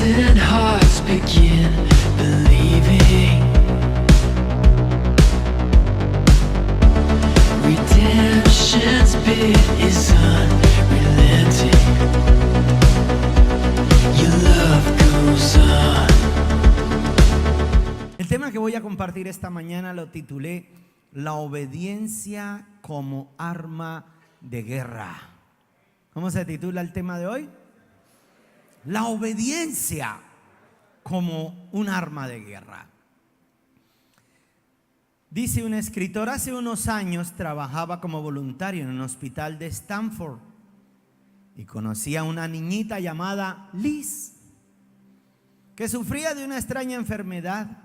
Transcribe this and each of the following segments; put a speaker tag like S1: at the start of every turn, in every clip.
S1: and hearts begin believing. Redemption's bid is unrelenting. Your love goes on.
S2: El tema que voy a compartir esta mañana lo titulé La obediencia como arma de guerra. ¿Cómo se titula el tema de hoy? La obediencia como un arma de guerra. Dice un escritor, hace unos años trabajaba como voluntario en un hospital de Stanford y conocí a una niñita llamada Liz, que sufría de una extraña enfermedad.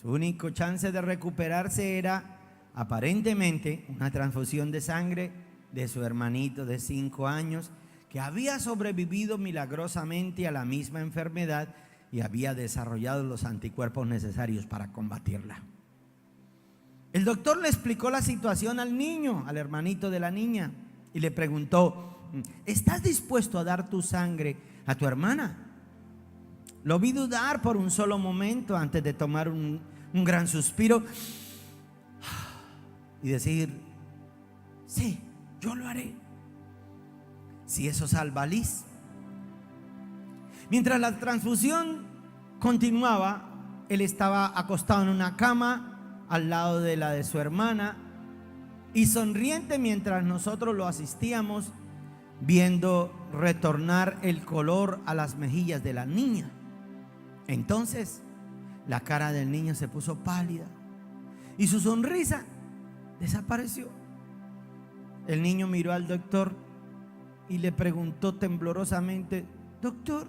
S2: Su único chance de recuperarse era aparentemente una transfusión de sangre de su hermanito de 5 años, que había sobrevivido milagrosamente a la misma enfermedad y había desarrollado los anticuerpos necesarios para combatirla. El doctor le explicó la situación al niño, al hermanito de la niña, y le preguntó: ¿estás dispuesto a dar tu sangre a tu hermana? Lo vi dudar por un solo momento antes de tomar un gran suspiro y decir: sí, yo lo haré, si eso salva a Liz. Mientras la transfusión continuaba, él estaba acostado en una cama al lado de la de su hermana y sonriente mientras nosotros lo asistíamos, viendo retornar el color a las mejillas de la niña. Entonces la cara del niño se puso pálida y su sonrisa desapareció. El niño miró al doctor y le preguntó temblorosamente: doctor,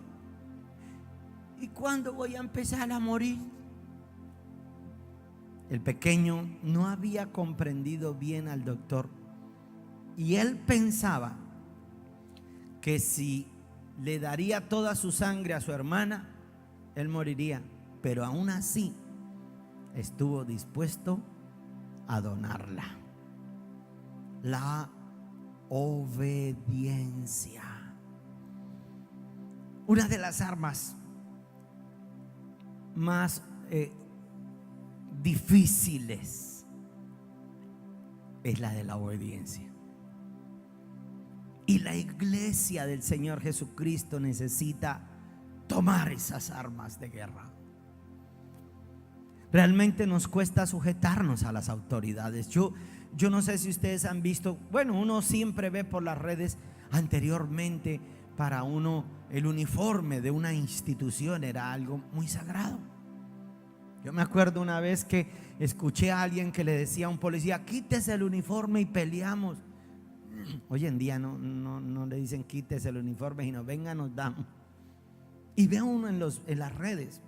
S2: ¿y cuándo voy a empezar a morir? El pequeño no había comprendido bien al doctor y él pensaba que si le daría toda su sangre a su hermana, él moriría, pero aún así estuvo dispuesto a donarla. La obediencia, una de las armas más difíciles es la de la obediencia. Y la iglesia del Señor Jesucristo necesita tomar esas armas de guerra. Realmente nos cuesta sujetarnos a las autoridades. Yo no sé si ustedes han visto, bueno, uno siempre ve por las redes, anteriormente para uno el uniforme de una institución era algo muy sagrado. Yo me acuerdo una vez que escuché a alguien que le decía a un policía: quítese el uniforme y peleamos. Hoy en día no le dicen quítese el uniforme, sino venga, nos damos. Y ve uno en las redes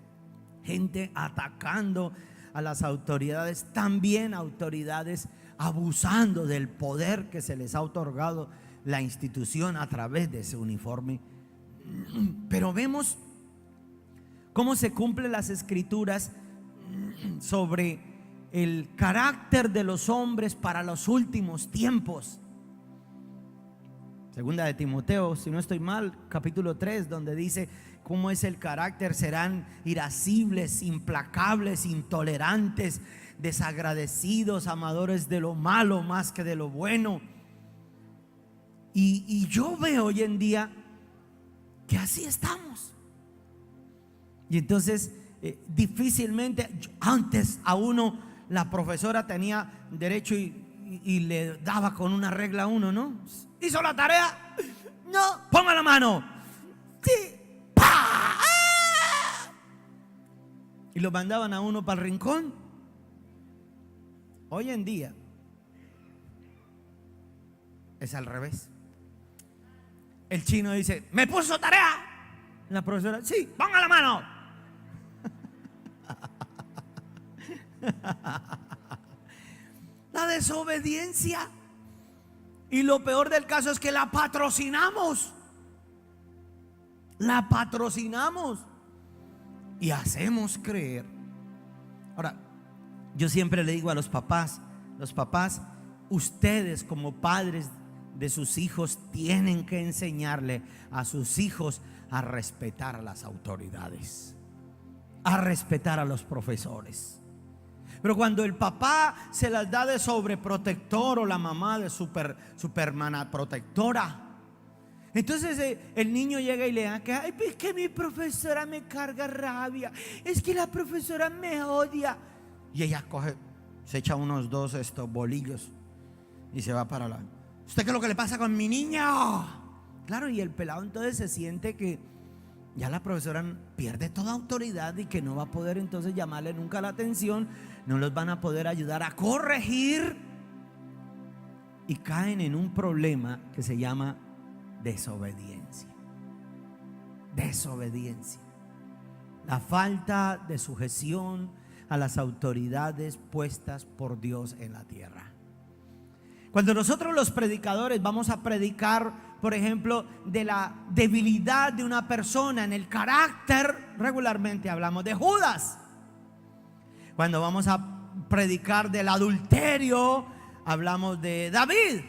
S2: gente atacando a las autoridades, también autoridades abusando del poder que se les ha otorgado la institución a través de ese uniforme. Pero vemos cómo se cumplen las escrituras sobre el carácter de los hombres para los últimos tiempos. Segunda de Timoteo, si no estoy mal, capítulo 3, donde dice cómo es el carácter: serán irascibles, implacables, intolerantes, desagradecidos, amadores de lo malo más que de lo bueno. Y yo veo hoy en día que así estamos. Y entonces difícilmente, antes a uno la profesora tenía derecho y le daba con una regla a uno, ¿no? ¿Hizo la tarea? No. Ponga la mano. Sí. ¡Pah! ¡Ah! Y lo mandaban a uno para el rincón. Hoy en día es al revés. El chino dice: ¿me puso tarea? La profesora: sí, ponga la mano. La desobediencia, y lo peor del caso es que la patrocinamos. La patrocinamos y hacemos creer. Ahora, yo siempre le digo a los papás, ustedes como padres de sus hijos tienen que enseñarle a sus hijos a respetar a las autoridades, a respetar a los profesores. Pero cuando el papá se las da de sobreprotector o la mamá de supermana protectora, entonces el niño llega y le da que ay, es que mi profesora me carga rabia, es que la profesora me odia. Y ella coge, se echa unos 2 bolillos y se va para la. ¿Usted qué es lo que le pasa con mi niño? Claro, y el pelado entonces se siente que ya la profesora pierde toda autoridad y que no va a poder entonces llamarle nunca la atención, no los van a poder ayudar a corregir y caen en un problema que se llama desobediencia. Desobediencia. La falta de sujeción a las autoridades puestas por Dios en la tierra. Cuando nosotros los predicadores vamos a predicar, por ejemplo, de la debilidad de una persona en el carácter, regularmente hablamos de Judas. Cuando vamos a predicar del adulterio, hablamos de David.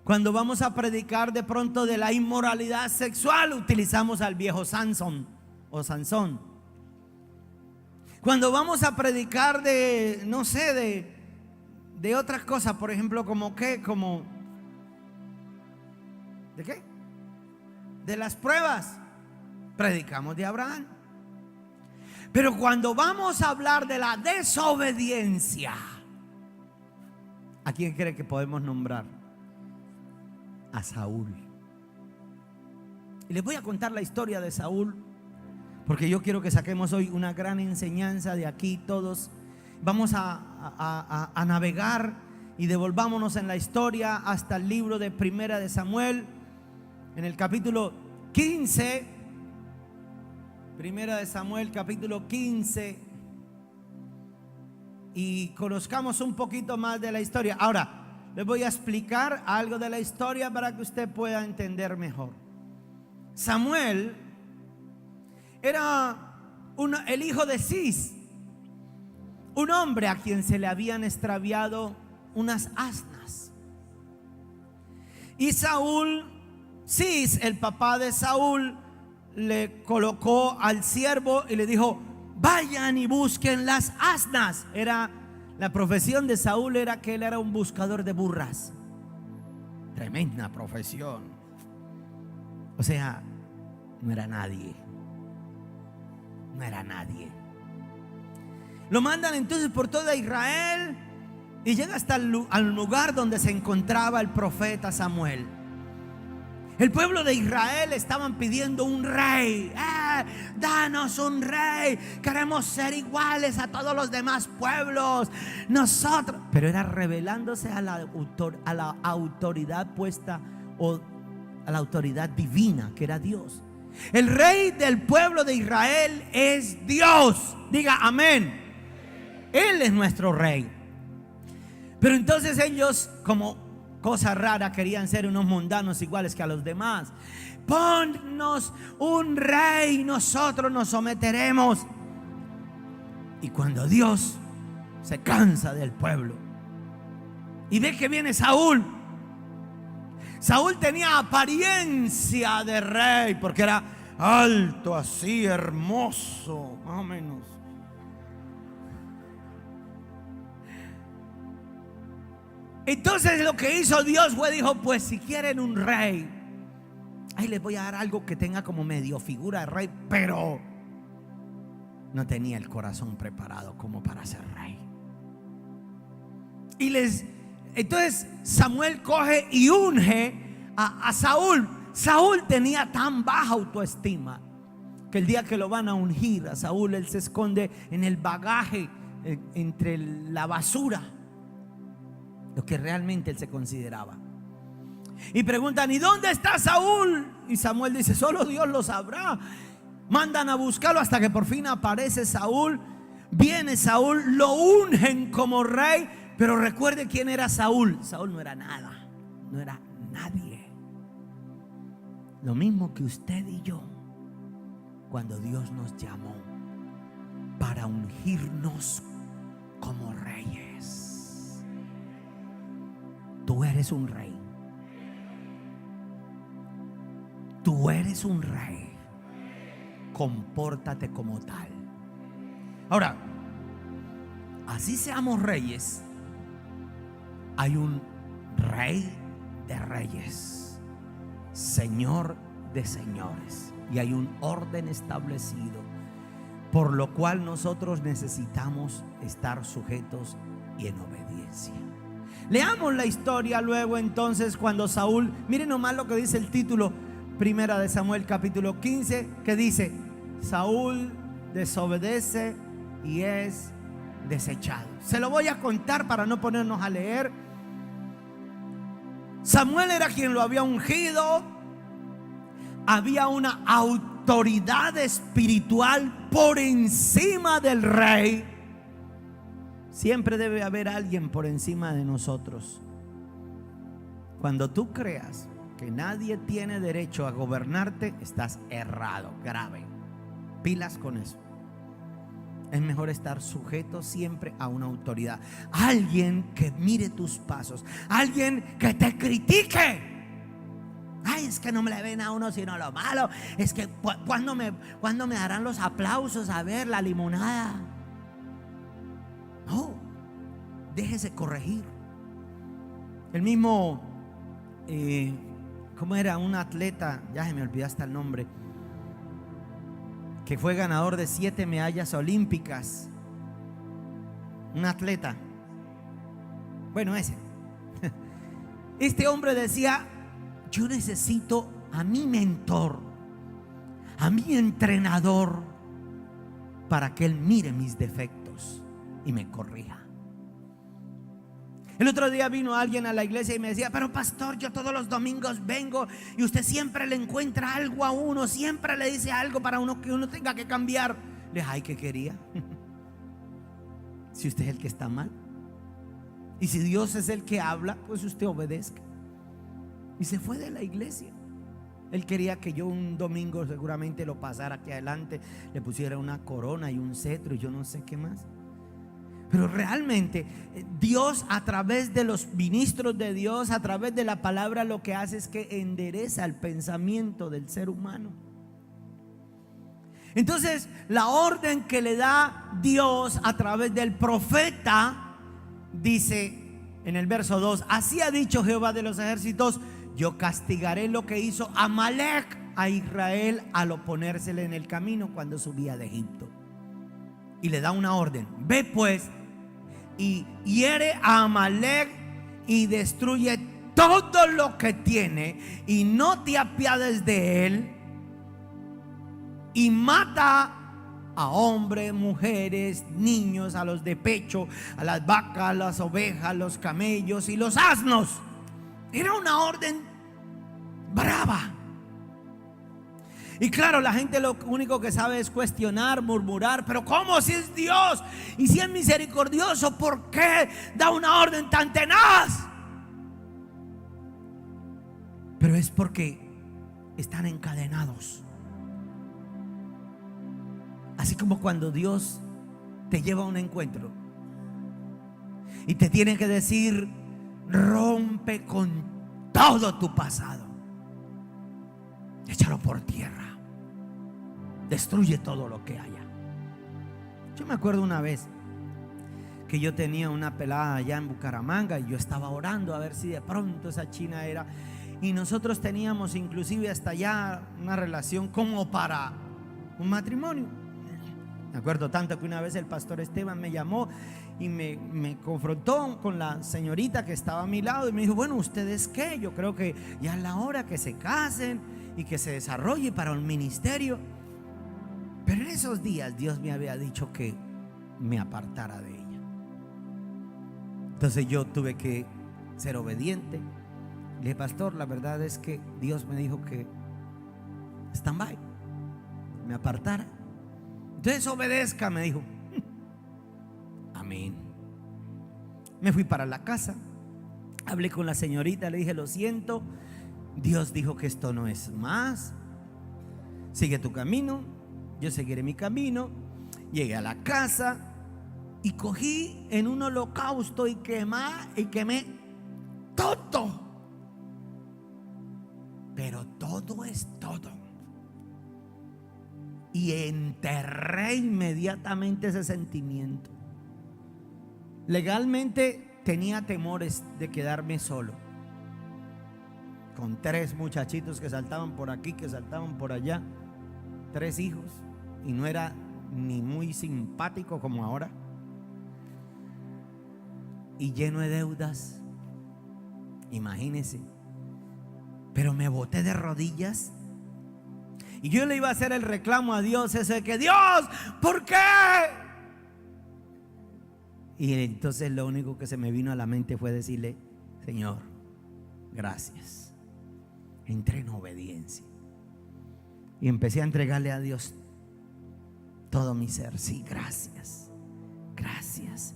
S2: Cuando vamos a predicar de pronto de la inmoralidad sexual, utilizamos al viejo Sansón o Sansón. Cuando vamos a predicar de, no sé, de otras cosas, por ejemplo, como qué, como ¿de qué? De las pruebas, predicamos de Abraham. Pero cuando vamos a hablar de la desobediencia, ¿a quién cree que podemos nombrar? A Saúl. Y les voy a contar la historia de Saúl, porque yo quiero que saquemos hoy una gran enseñanza de aquí todos. Vamos a navegar y devolvámonos en la historia hasta el libro de Primera de Samuel, en el capítulo 15. Primera de Samuel, capítulo 15. Y conozcamos un poquito más de la historia. Ahora, les voy a explicar algo de la historia para que usted pueda entender mejor. Samuel era el hijo de Cis, un hombre a quien se le habían extraviado unas asnas. Y Cis, el papá de Saúl, le colocó al siervo y le dijo: vayan y busquen las asnas. La profesión de Saúl era que él era un buscador de burras. Tremenda profesión. O sea, no era nadie. No era nadie. Lo mandan entonces por toda Israel y llega hasta al lugar donde se encontraba el profeta Samuel. El pueblo de Israel estaban pidiendo un rey. Danos un rey. Queremos ser iguales a todos los demás pueblos. Nosotros. Pero era revelándose a la autoridad puesta, o a la autoridad divina, que era Dios. El rey del pueblo de Israel es Dios. Diga amén. Él es nuestro rey. Pero entonces ellos, como cosa rara, querían ser unos mundanos iguales que a los demás. Ponnos un rey, nosotros nos someteremos. Y cuando Dios se cansa del pueblo y ve que viene Saúl tenía apariencia de rey, porque era alto, así, hermoso, más o menos. Entonces lo que hizo Dios fue, dijo: pues si quieren un rey, ahí les voy a dar algo que tenga como medio figura de rey, pero no tenía el corazón preparado como para ser rey. Entonces Samuel coge y unge a Saúl. Saúl tenía tan baja autoestima que el día que lo van a ungir a Saúl, él se esconde en el bagaje, entre la basura, lo que realmente él se consideraba. Y preguntan: ¿y dónde está Saúl? Y Samuel dice: solo Dios lo sabrá. Mandan a buscarlo hasta que por fin aparece Saúl. Viene Saúl, lo ungen como rey. Pero recuerde quién era Saúl. Saúl no era nada, no era nadie. Lo mismo que usted y yo, cuando Dios nos llamó para ungirnos como reyes. Tú eres un rey. tú eres un rey. Compórtate como tal. Ahora, así seamos reyes, hay un rey de reyes, señor de señores, y hay un orden establecido, por lo cual nosotros necesitamos estar sujetos y en obediencia. Leamos la historia luego entonces cuando Saúl, miren nomás lo que dice el título, Primera de Samuel capítulo 15, que dice: Saúl desobedece y es desechado. Se lo voy a contar para no ponernos a leer. Samuel era quien lo había ungido. Había una autoridad espiritual por encima del rey. Siempre debe haber alguien por encima de nosotros. Cuando tú creas que nadie tiene derecho a gobernarte, estás errado, grave. Pilas con eso. Es mejor estar sujeto siempre a una autoridad. Alguien que mire tus pasos. Alguien que te critique. Ay, es que no me le ven a uno sino lo malo. Es que ¿cuándo me darán los aplausos? A ver, la limonada. No, déjese corregir. El mismo, ¿cómo era? Un atleta, ya se me olvidó hasta el nombre, que fue ganador de 7 medallas olímpicas. Un atleta. Bueno, ese. Este hombre decía: yo necesito a mi mentor, a mi entrenador, para que él mire mis defectos y me corrija. El otro día vino alguien a la iglesia y me decía: pero pastor, yo todos los domingos vengo y usted siempre le encuentra algo a uno, siempre le dice algo para uno que uno tenga que cambiar. Le dije: ay, ¿qué quería? Si usted es el que está mal, y si Dios es el que habla, pues usted obedezca. Y se fue de la iglesia. Él quería que yo un domingo seguramente lo pasara aquí adelante, le pusiera una corona y un cetro y yo no sé qué más. Pero realmente Dios, a través de los ministros de Dios, a través de la palabra, lo que hace es que endereza el pensamiento del ser humano. Entonces, la orden que le da Dios a través del profeta dice en el verso 2: así ha dicho Jehová de los ejércitos: yo castigaré lo que hizo Amalek a Israel al oponérsele en el camino cuando subía de Egipto. Y le da una orden: ve pues y hiere a Amalek y destruye todo lo que tiene y no te apiades de él, y mata a hombres, mujeres, niños, a los de pecho, a las vacas, a las ovejas, los camellos y los asnos. Era una orden brava. Y claro, la gente lo único que sabe es cuestionar, murmurar: pero ¿cómo, si es Dios y si es misericordioso, por qué da una orden tan tenaz? Pero es porque están encadenados. Así como cuando Dios te lleva a un encuentro y te tiene que decir: rompe con todo tu pasado, échalo por tierra, destruye todo lo que haya. Yo me acuerdo una vez que yo tenía una pelada allá en Bucaramanga y yo estaba orando a ver si de pronto esa china era, y nosotros teníamos inclusive hasta allá una relación como para un matrimonio. Me acuerdo tanto que una vez el pastor Esteban me llamó y me confrontó con la señorita que estaba a mi lado y me dijo: bueno, ¿ustedes qué? Yo creo que ya es la hora que se casen y que se desarrolle para un ministerio. Pero en esos días Dios me había dicho que me apartara de ella. Entonces yo tuve que ser obediente. Le dije: pastor, la verdad es que Dios me dijo que stand by, me apartara. Entonces obedezca, me dijo. Amén. Me fui para la casa, hablé con la señorita, le dije: lo siento, Dios dijo que esto no es más, sigue tu camino, yo seguiré mi camino. Llegué a la casa y cogí en un holocausto y quemé todo, pero todo. todo es todo. Y enterré inmediatamente ese sentimiento. Legalmente tenía temores de quedarme solo, con 3 muchachitos que saltaban por aquí, que saltaban por allá, 3 hijos, y no era ni muy simpático como ahora, y lleno de deudas, imagínense. Pero me boté de rodillas y yo le iba a hacer el reclamo a Dios, ese de que: Dios, ¿por qué? Y entonces lo único que se me vino a la mente fue decirle: Señor, gracias. Entré en obediencia y empecé a entregarle a Dios todo mi ser. Sí, gracias, gracias.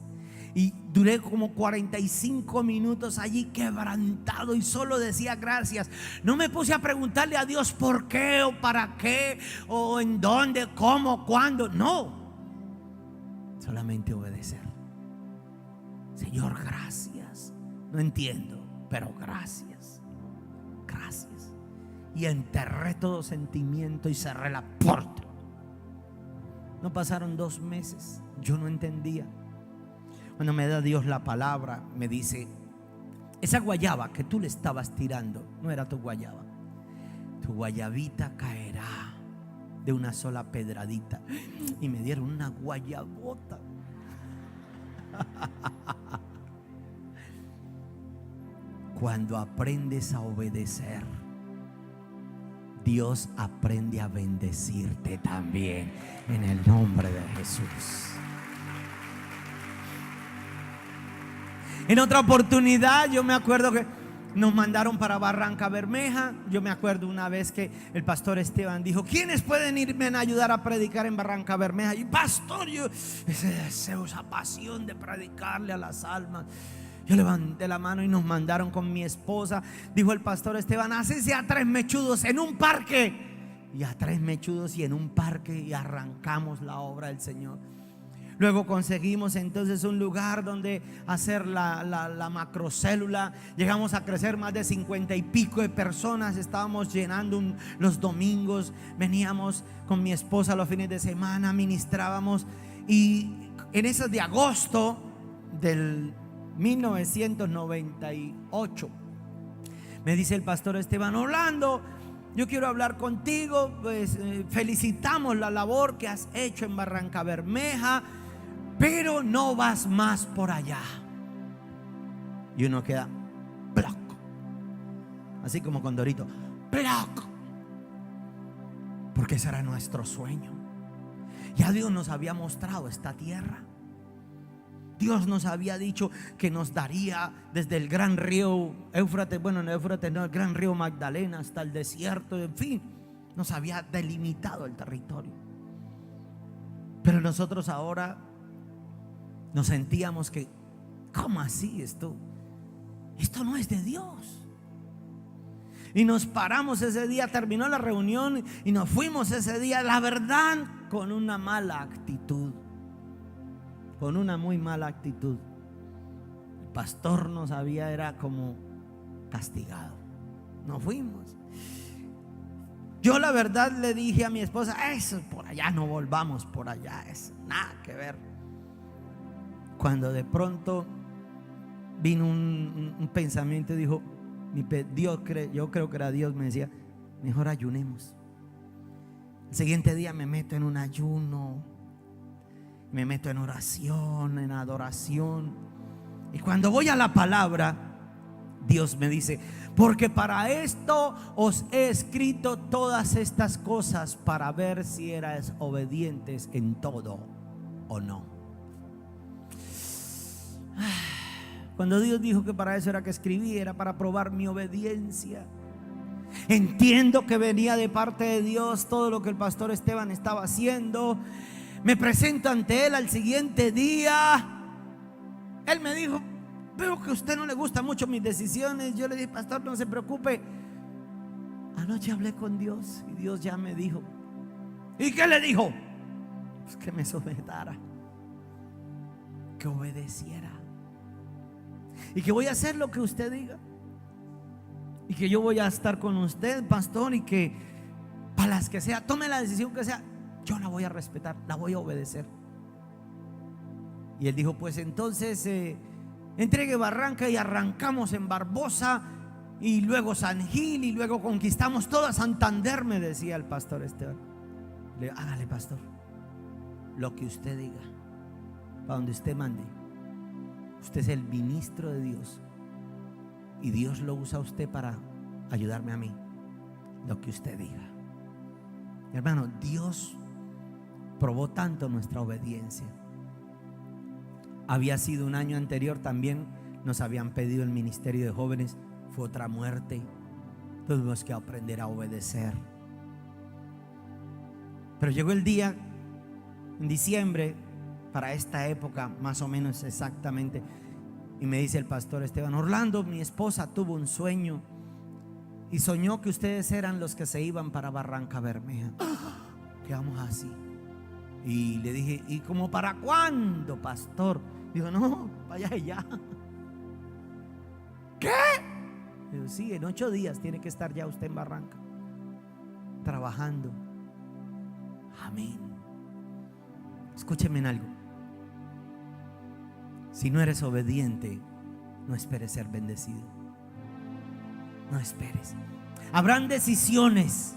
S2: Y duré como 45 minutos allí quebrantado y solo decía gracias. No me puse a preguntarle a Dios por qué o para qué o en dónde, cómo, cuándo. No, solamente obedecer. Señor, gracias. No entiendo, pero gracias. Gracias. Y enterré todo sentimiento y cerré la puerta. No pasaron 2 meses. Yo no entendía. Cuando me da Dios la palabra, me dice: esa guayaba que tú le estabas tirando no era tu guayaba. Tu guayabita caerá de una sola pedradita. Y me dieron una guayabota. Cuando aprendes a obedecer, Dios aprende a bendecirte también, en el nombre de Jesús. En otra oportunidad, yo me acuerdo que nos mandaron para Barranca Bermeja. Yo me acuerdo una vez que el pastor Esteban dijo: ¿quiénes pueden irme a ayudar a predicar en Barranca Bermeja? Y pastor, yo ese deseo, esa pasión de predicarle a las almas. Yo levanté la mano y nos mandaron con mi esposa. Dijo el pastor Esteban: así a 3 mechudos en un parque. Y a 3 mechudos y en un parque, y arrancamos la obra del Señor. Luego conseguimos entonces un lugar donde hacer la macrocélula. Llegamos a crecer más de 50 y pico de personas. Estábamos llenando los domingos. Veníamos con mi esposa los fines de semana, ministrábamos. Y en esos de agosto del 1998 me dice el pastor Esteban: Orlando, yo quiero hablar contigo. Pues felicitamos la labor que has hecho en Barranca Bermeja, pero no vas más por allá. Y uno queda ¡plac! Así como con Dorito, ¡plac! Porque ese era nuestro sueño. Ya Dios nos había mostrado esta tierra. Dios nos había dicho que nos daría desde el gran río Éufrates, bueno, no Éufrates, no, el gran río Magdalena hasta el desierto, en fin, nos había delimitado el territorio. Pero nosotros ahora nos sentíamos que, ¿cómo así esto? Esto no es de Dios. Y nos paramos ese día, terminó la reunión y nos fuimos ese día, la verdad, con una mala actitud. Con una muy mala actitud. El pastor nos había, era como castigado. Nos fuimos. Yo la verdad le dije a mi esposa: eso por allá, no volvamos por allá, eso nada que ver. Cuando de pronto vino un pensamiento y dijo: Dios, yo creo que era Dios, me decía: mejor ayunemos. El siguiente día me meto en un ayuno, me meto en oración, en adoración. Y cuando voy a la palabra, Dios me dice: porque para esto os he escrito todas estas cosas, para ver si erais obedientes en todo o no. Cuando Dios dijo que para eso era que escribí, era para probar mi obediencia. Entiendo que venía de parte de Dios todo lo que el pastor Esteban estaba haciendo. Me presento ante él al siguiente día. Él me dijo: veo que a usted no le gustan mucho mis decisiones. Yo le dije: pastor, no se preocupe, anoche hablé con Dios y Dios ya me dijo. ¿Y qué le dijo? Pues que me sujetara, que obedeciera, y que voy a hacer lo que usted diga. y que yo voy a estar con usted, pastor, y que para las que sea, tome la decisión que sea, yo la voy a respetar, la voy a obedecer. Y él dijo, pues entonces entregue Barranca y arrancamos en Barbosa y luego San Gil y luego conquistamos toda Santander, me decía el pastor Esteban. Le digo, hágale, pastor, lo que usted diga, para donde usted mande. Usted es el ministro de Dios y Dios lo usa a usted para ayudarme a mí. Lo que usted diga. Hermano, Dios probó tanto nuestra obediencia. Había sido un año anterior, también nos habían pedido el ministerio de jóvenes, fue otra muerte. Tuvimos que aprender a obedecer. Pero llegó el día en diciembre, para esta época más o menos exactamente, y me dice el pastor Esteban, Orlando, mi esposa tuvo un sueño y soñó que ustedes eran los que se iban para Barranca Bermeja. Quedamos así. Y le dije, ¿y como para cuándo, pastor? Digo, no, vaya allá. ¿Qué? Digo, sí, en 8 días tiene que estar ya usted en Barranca, trabajando. Amén. Escúcheme en algo. Si no eres obediente, no esperes ser bendecido. No esperes. Habrán decisiones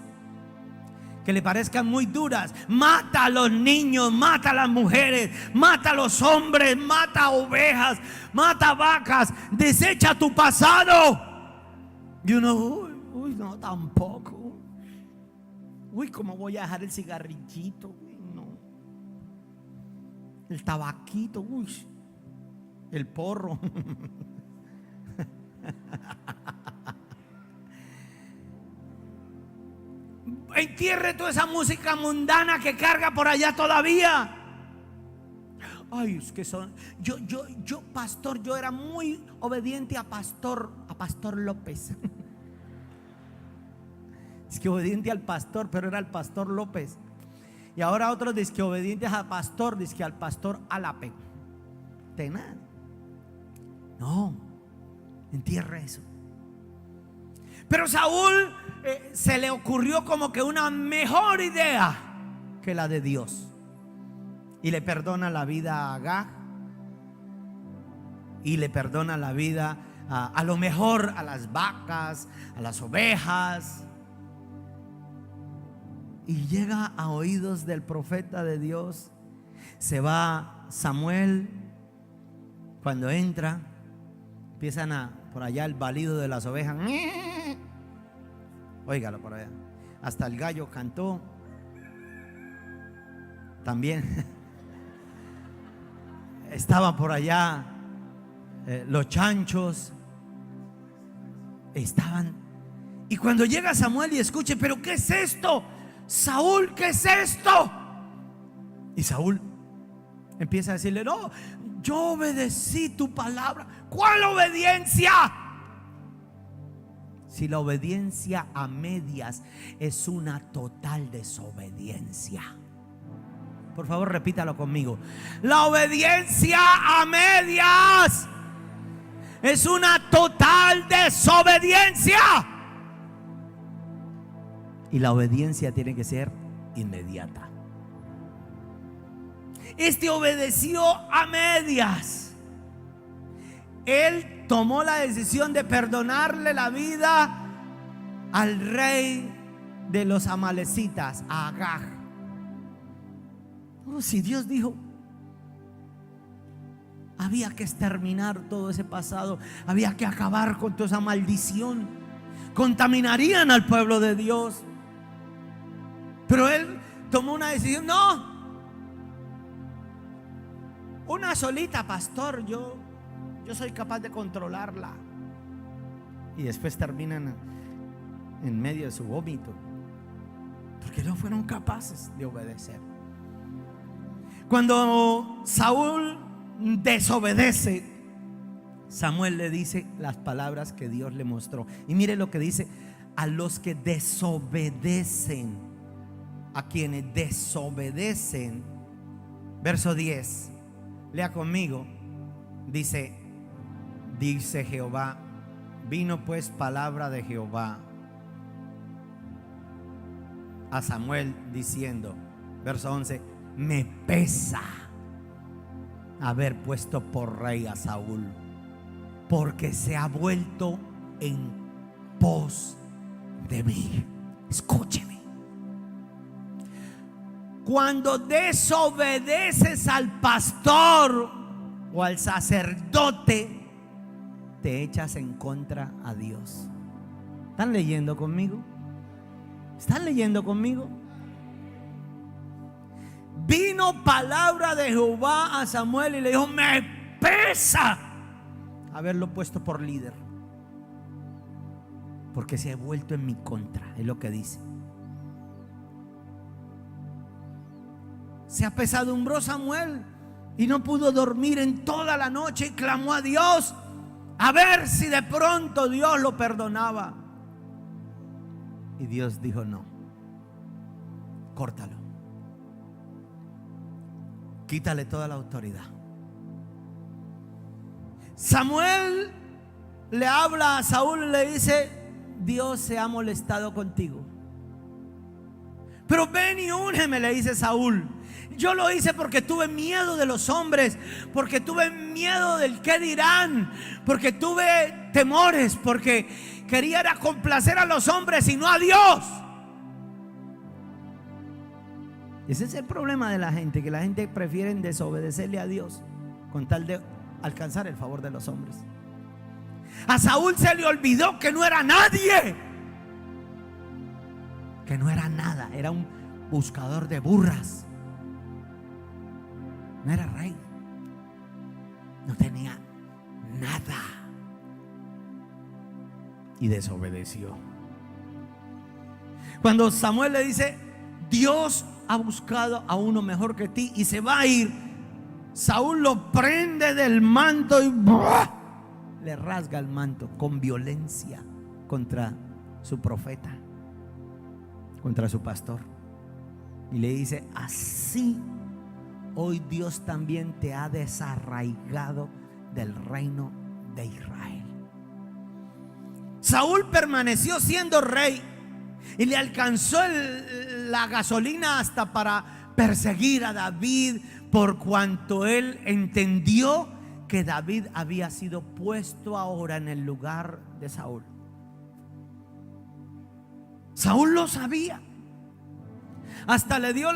S2: que le parezcan muy duras. Mata a los niños, mata a las mujeres, mata a los hombres, mata a ovejas, mata a vacas, desecha tu pasado. Y uno, uy, no, tampoco. Uy, ¿cómo voy a dejar el cigarrillito? Uy, no. El tabaquito, uy. El porro. Entierre toda esa música mundana que carga por allá todavía. Ay, es que son. Yo, pastor, yo era muy obediente a Pastor López. Es que obediente al pastor, pero era el Pastor López. Y ahora otros dicen que obedientes al pastor, dicen que al pastor Álape. Tenaz. No, entierre eso. Pero Saúl se le ocurrió como que una mejor idea que la de Dios. Y le perdona la vida a Agag. Y le perdona la vida a lo mejor a las vacas, a las ovejas. Y llega a oídos del profeta de Dios. Se va Samuel. Cuando entra, empiezan por allá el balido de las ovejas. Óigalo por allá. Hasta el gallo cantó. También estaban por allá los chanchos. Estaban. Y cuando llega Samuel y escuche, ¿pero qué es esto? Saúl, ¿qué es esto? Y Saúl empieza a decirle, no, yo obedecí tu palabra. ¿Cuál obediencia? Si la obediencia a medias es una total desobediencia. Por favor, repítalo conmigo. La obediencia a medias es una total desobediencia. Y la obediencia tiene que ser inmediata. Este obedeció a medias. Él tomó la decisión de perdonarle la vida al rey de los amalecitas, a Agag. Oh, si Dios dijo, había que exterminar todo ese pasado, había que acabar con toda esa maldición. Contaminarían al pueblo de Dios. Pero él tomó una decisión. No, una solita, pastor, yo soy capaz de controlarla. Y después terminan en medio de su vómito, porque no fueron capaces de obedecer. Cuando Saúl desobedece, Samuel le dice las palabras que Dios le mostró. Y mire lo que dice: a los que desobedecen, a quienes desobedecen. Verso 10, lea conmigo. Dice Jehová, Vino pues palabra de Jehová a Samuel diciendo, verso 11, me pesa haber puesto por rey a Saúl, porque se ha vuelto en pos de mí. Escúcheme. Cuando desobedeces al pastor o al sacerdote, te echas en contra a Dios. ¿Están leyendo conmigo? ¿Están leyendo conmigo? Vino palabra de Jehová a Samuel y le dijo, me pesa haberlo puesto por líder, porque se ha vuelto en mi contra, es lo que dice. Se apesadumbró Samuel y no pudo dormir en toda la noche y clamó a Dios a ver si de pronto Dios lo perdonaba. Y Dios dijo, no, córtalo, quítale toda la autoridad. Samuel le habla a Saúl y le dice, Dios se ha molestado contigo, pero ven y úngeme, le dice Saúl. Yo lo hice porque tuve miedo de los hombres, porque tuve miedo del qué dirán, porque tuve temores, porque quería era complacer a los hombres y no a Dios. Ese es el problema de la gente, que la gente prefiere desobedecerle a Dios con tal de alcanzar el favor de los hombres. A Saúl se le olvidó que no era nadie, que no era nada, era un buscador de burras. No era rey, no tenía nada, y desobedeció. Cuando Samuel le dice, Dios ha buscado a uno mejor que ti y se va a ir, Saúl lo prende del manto y ¡buah!, le rasga el manto con violencia contra su profeta, contra su pastor, y le dice, así hoy Dios también te ha desarraigado del reino de Israel. Saúl permaneció siendo rey y le alcanzó la gasolina hasta para perseguir a David, por cuanto él entendió que David había sido puesto ahora en el lugar de Saúl. Saúl lo sabía, hasta le dio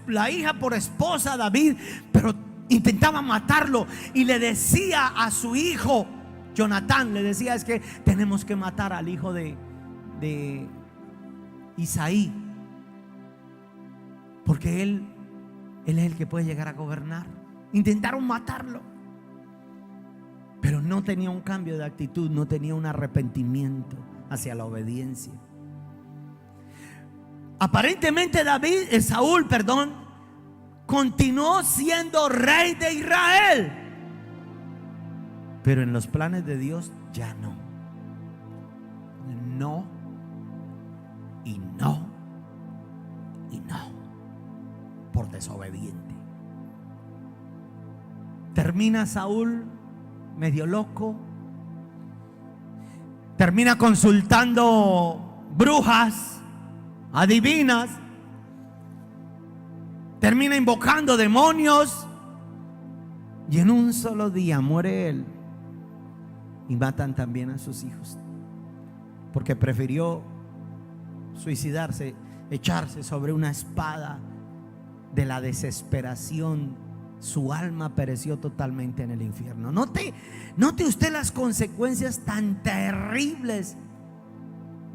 S2: la hija por esposa a David, pero intentaba matarlo y le decía a su hijo Jonatán, le decía, es que tenemos que matar al hijo de Isaí, porque él es el que puede llegar a gobernar. Intentaron matarlo, pero no tenía un cambio de actitud, no tenía un arrepentimiento hacia la obediencia. Aparentemente Saúl, continuó siendo rey de Israel, pero en los planes de Dios ya no. No y no y no, por desobediente. Termina Saúl medio loco, termina consultando brujas, adivinas, termina invocando demonios, y en un solo día muere él y matan también a sus hijos, porque prefirió suicidarse, echarse sobre una espada de la desesperación. Su alma pereció totalmente en el infierno. Note usted las consecuencias tan terribles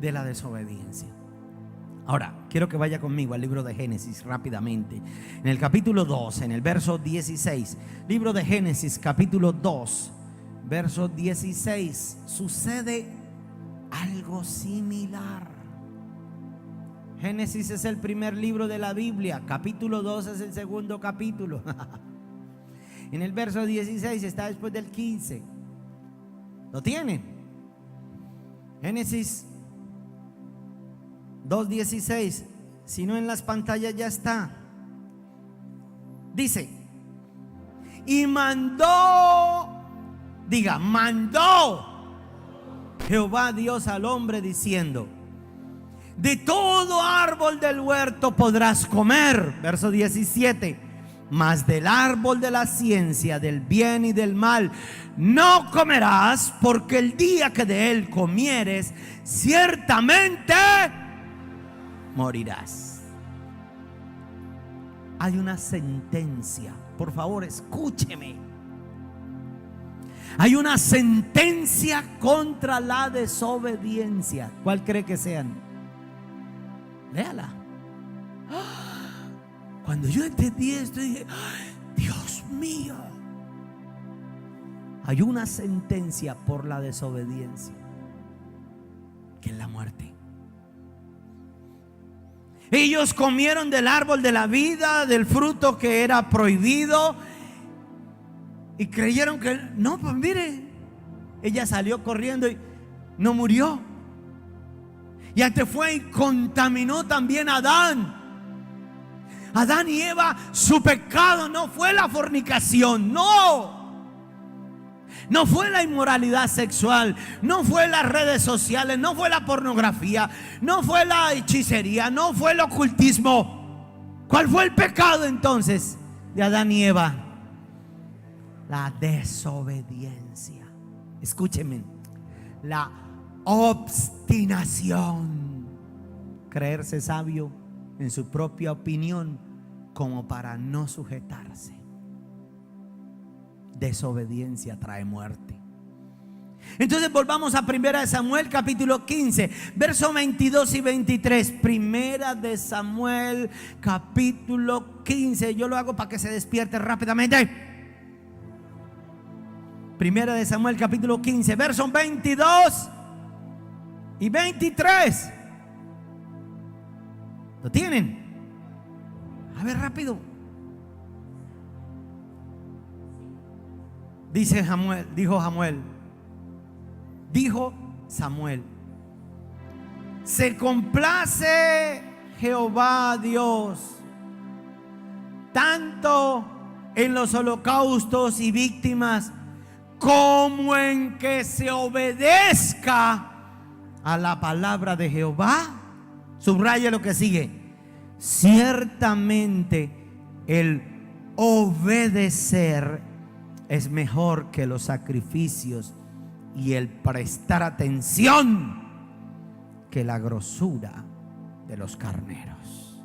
S2: de la desobediencia. Ahora, quiero que vaya conmigo al libro de Génesis rápidamente. En el capítulo 2, en el verso 16. Libro de Génesis, capítulo 2, verso 16. Sucede algo similar. Génesis es el primer libro de la Biblia. Capítulo 2 es el segundo capítulo. En el verso 16 está después del 15. ¿Lo tienen? Génesis 2:16, si no en las pantallas ya está. Dice, y mandó Jehová Dios al hombre diciendo: de todo árbol del huerto podrás comer. Verso 17. Mas del árbol de la ciencia del bien y del mal no comerás, porque el día que de él comieres, ciertamente morirás. Hay una sentencia, por favor, escúcheme. Hay una sentencia contra la desobediencia. ¿Cuál cree que sean? Léala. Cuando yo entendí esto, dije: Dios mío, hay una sentencia por la desobediencia, que es la muerte. Ellos comieron del árbol de la vida, del fruto que era prohibido, y creyeron que no, pues mire, ella salió corriendo y no murió. Y antes fue y contaminó también a Adán. Adán y Eva, su pecado no fue la fornicación, no fue la inmoralidad sexual, no fue las redes sociales, no fue la pornografía, no fue la hechicería, no fue el ocultismo. ¿Cuál fue el pecado entonces de Adán y Eva? La desobediencia. Escúchenme, la obstinación. Creerse sabio en su propia opinión como para no sujetarse. Desobediencia trae muerte. Entonces volvamos a 1 Samuel capítulo 15, versos 22 y 23. 1 Samuel capítulo 15. Yo lo hago para que se despierte rápidamente. 1 Samuel capítulo 15, versos 22 y 23. ¿Lo tienen? A ver, rápido. Dijo Samuel: se complace Jehová Dios tanto en los holocaustos y víctimas como en que se obedezca a la palabra de Jehová. Subraya lo que sigue: ciertamente el obedecer es mejor que los sacrificios, y el prestar atención que la grosura de los carneros.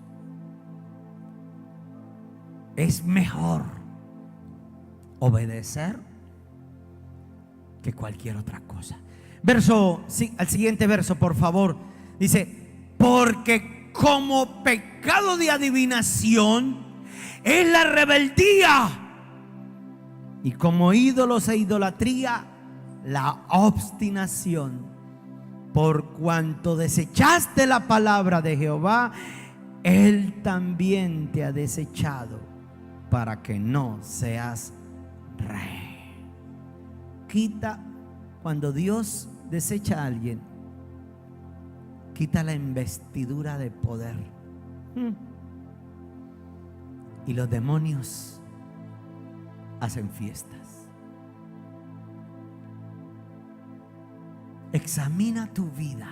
S2: Es mejor obedecer que cualquier otra cosa. Al siguiente verso, por favor. Dice: porque como pecado de adivinación es la rebeldía, y como ídolos e idolatría la obstinación. Por cuanto desechaste la palabra de Jehová, Él también te ha desechado para que no seas rey. Cuando Dios desecha a alguien, quita la investidura de poder. Y los demonios hacen fiestas. Examina tu vida,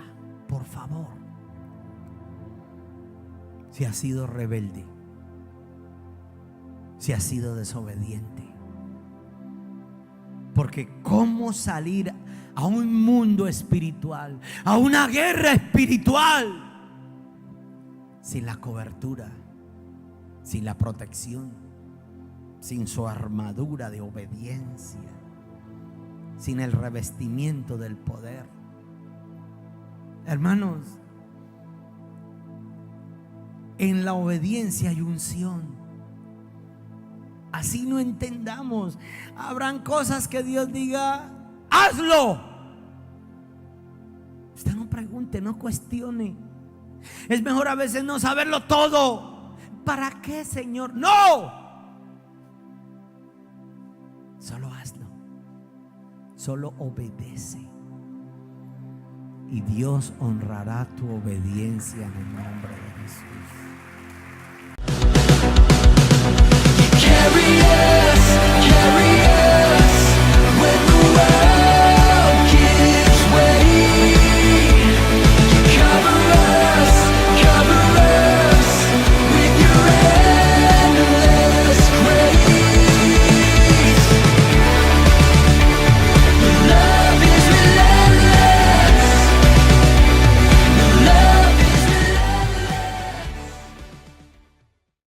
S2: por favor, si has sido rebelde, si has sido desobediente. Porque cómo salir a un mundo espiritual, a una guerra espiritual, sin la cobertura, sin la protección, sin su armadura de obediencia, sin el revestimiento del poder. Hermanos, en la obediencia hay unción. Así no entendamos. Habrán cosas que Dios diga: hazlo. Usted no pregunte, no cuestione. Es mejor a veces no saberlo todo. ¿Para qué, Señor? No. Solo hazlo. Solo obedece. Y Dios honrará tu obediencia en el nombre de Jesús.